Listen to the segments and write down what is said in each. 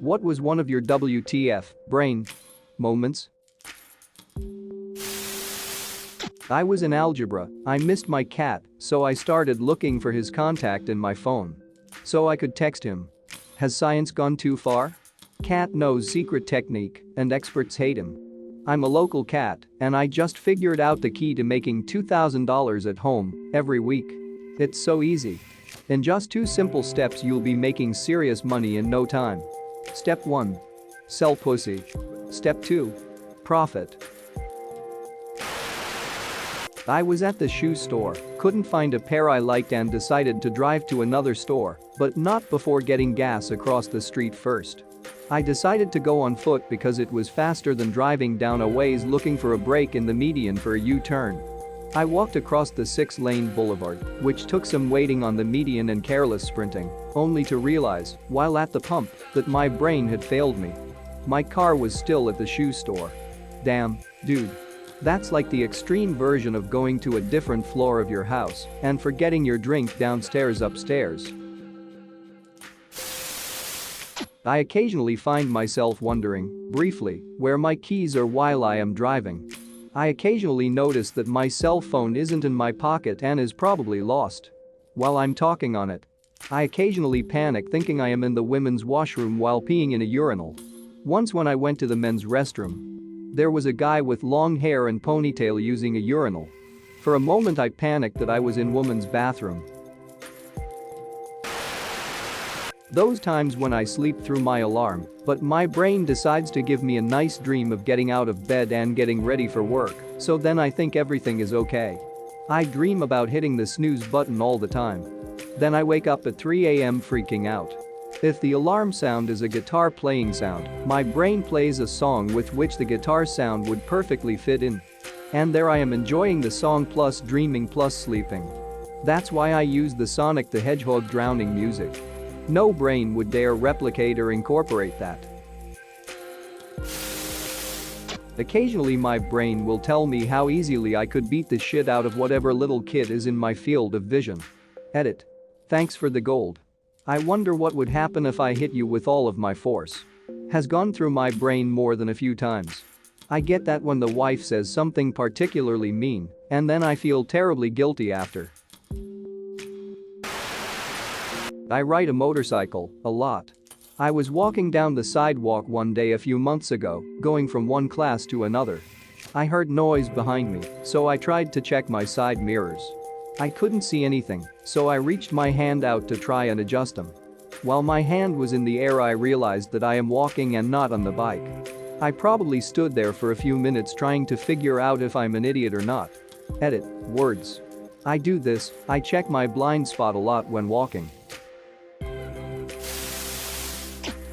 What was one of your WTF brain moments? I was in algebra, I missed my cat, so I started looking for his contact in my phone. So I could text him. Has science gone too far? Cat knows secret technique, and experts hate him. I'm a local cat, and I just figured out the key to making $2,000 at home every week. It's so easy. In just 2 simple steps you'll be making serious money in no time. Step 1. Sell pussy. Step 2. Profit. I was at the shoe store, couldn't find a pair I liked and decided to drive to another store, but not before getting gas across the street first. I decided to go on foot because it was faster than driving down a ways looking for a break in the median for a U-turn. I walked across the 6-lane boulevard, which took some waiting on the median and careless sprinting, only to realize, while at the pump, that my brain had failed me. My car was still at the shoe store. Damn, dude. That's like the extreme version of going to a different floor of your house and forgetting your drink downstairs upstairs. I occasionally find myself wondering, briefly, where my keys are while I am driving. I occasionally notice that my cell phone isn't in my pocket and is probably lost. While I'm talking on it, I occasionally panic thinking I am in the women's washroom while peeing in a urinal. Once when I went to the men's restroom, there was a guy with long hair and ponytail using a urinal. For a moment I panicked that I was in woman's bathroom. Those times when I sleep through my alarm, but my brain decides to give me a nice dream of getting out of bed and getting ready for work, so then I think everything is okay. I dream about hitting the snooze button all the time. Then I wake up at 3 a.m. freaking out. If the alarm sound is a guitar playing sound, my brain plays a song with which the guitar sound would perfectly fit in. And there I am enjoying the song plus dreaming plus sleeping. That's why I use the Sonic the Hedgehog drowning music. No brain would dare replicate or incorporate that. Occasionally my brain will tell me how easily I could beat the shit out of whatever little kid is in my field of vision. Edit. Thanks for the gold. I wonder what would happen if I hit you with all of my force. Has gone through my brain more than a few times. I get that when the wife says something particularly mean, and then I feel terribly guilty after. I ride a motorcycle a lot. I was walking down the sidewalk one day a few months ago, going from one class to another. I heard noise behind me, so I tried to check my side mirrors. I couldn't see anything, so I reached my hand out to try and adjust them. While my hand was in the air I realized that I am walking and not on the bike. I probably stood there for a few minutes trying to figure out if I'm an idiot or not. Edit. Words. I do this, I check my blind spot a lot when walking.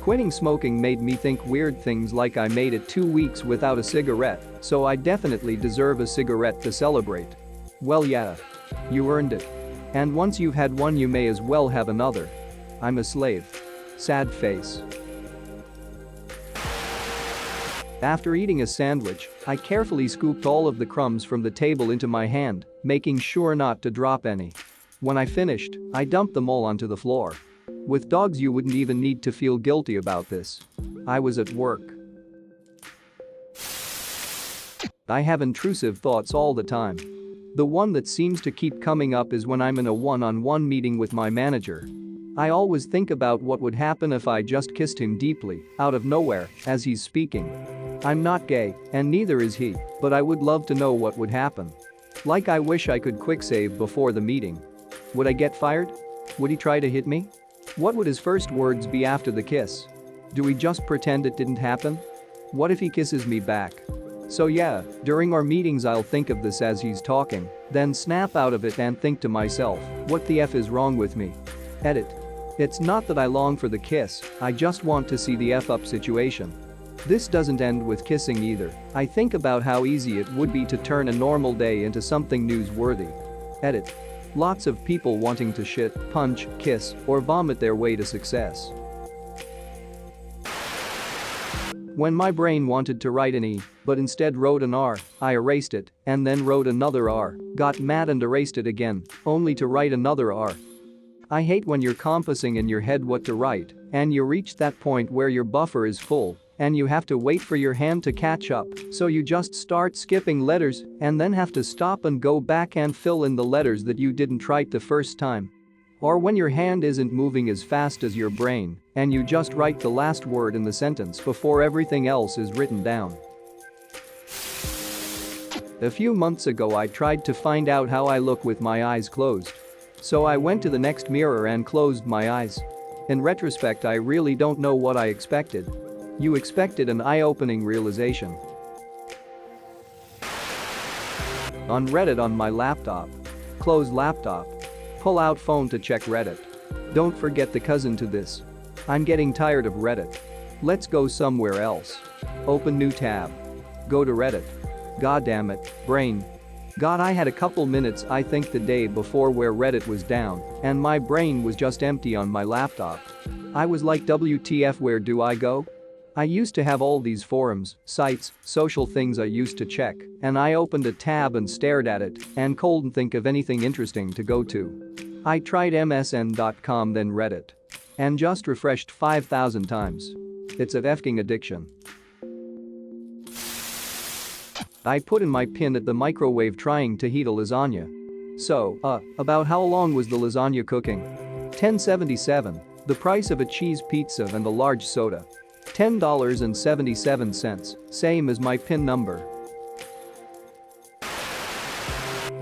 Quitting smoking made me think weird things like I made it 2 weeks without a cigarette, so I definitely deserve a cigarette to celebrate. Well yeah. You earned it. And once you've had one you may as well have another. I'm a slave. Sad face. After eating a sandwich, I carefully scooped all of the crumbs from the table into my hand, making sure not to drop any. When I finished, I dumped them all onto the floor. With dogs you wouldn't even need to feel guilty about this. I was at work. I have intrusive thoughts all the time. The one that seems to keep coming up is when I'm in a one-on-one meeting with my manager. I always think about what would happen if I just kissed him deeply, out of nowhere, as he's speaking. I'm not gay, and neither is he, but I would love to know what would happen. Like I wish I could quick save before the meeting. Would I get fired? Would he try to hit me? What would his first words be after the kiss? Do we just pretend it didn't happen? What if he kisses me back? So yeah, during our meetings I'll think of this as he's talking, then snap out of it and think to myself, what the F is wrong with me? Edit. It's not that I long for the kiss, I just want to see the F up situation. This doesn't end with kissing either. I think about how easy it would be to turn a normal day into something newsworthy. Edit. Lots of people wanting to shit, punch, kiss, or vomit their way to success. When my brain wanted to write an E, but instead wrote an R, I erased it, and then wrote another R, got mad and erased it again, only to write another R. I hate when you're compassing in your head what to write, and you reach that point where your buffer is full, and you have to wait for your hand to catch up, so you just start skipping letters and then have to stop and go back and fill in the letters that you didn't write the first time. Or when your hand isn't moving as fast as your brain, and you just write the last word in the sentence before everything else is written down. A few months ago I tried to find out how I look with my eyes closed. So I went to the next mirror and closed my eyes. In retrospect, I really don't know what I expected. You expected an eye-opening realization. On Reddit on my laptop. Close laptop. Pull out phone to check Reddit. Don't forget the cousin to this. I'm getting tired of Reddit. Let's go somewhere else. Open new tab. Go to Reddit. God damn it, brain. God, I had a couple minutes I think the day before where Reddit was down and my brain was just empty on my laptop. I was like, WTF, where do I go? I used to have all these forums, sites, social things I used to check, and I opened a tab and stared at it and couldn't think of anything interesting to go to. I tried MSN.com, then Reddit. And just refreshed 5,000 times. It's a effing addiction. I put in my pin at the microwave trying to heat a lasagna. So, about how long was the lasagna cooking? 10.77. The price of a cheese pizza and a large soda. $10.77, same as my PIN number.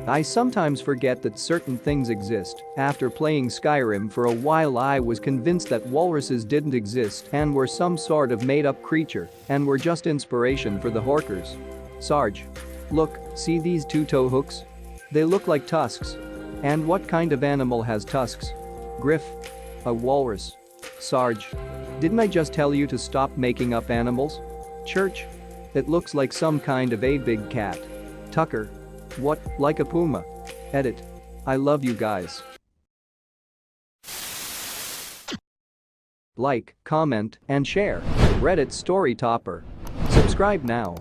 I sometimes forget that certain things exist. After playing Skyrim for a while, I was convinced that walruses didn't exist and were some sort of made-up creature and were just inspiration for the Horkers. Sarge. Look, see these two toe hooks? They look like tusks. And what kind of animal has tusks? Griff. A walrus. Sarge. Didn't I just tell you to stop making up animals? Church. It looks like some kind of a big cat. Tucker. What, like a puma? Edit. I love you guys. Like, comment, and share. Reddit Story Topper. Subscribe now.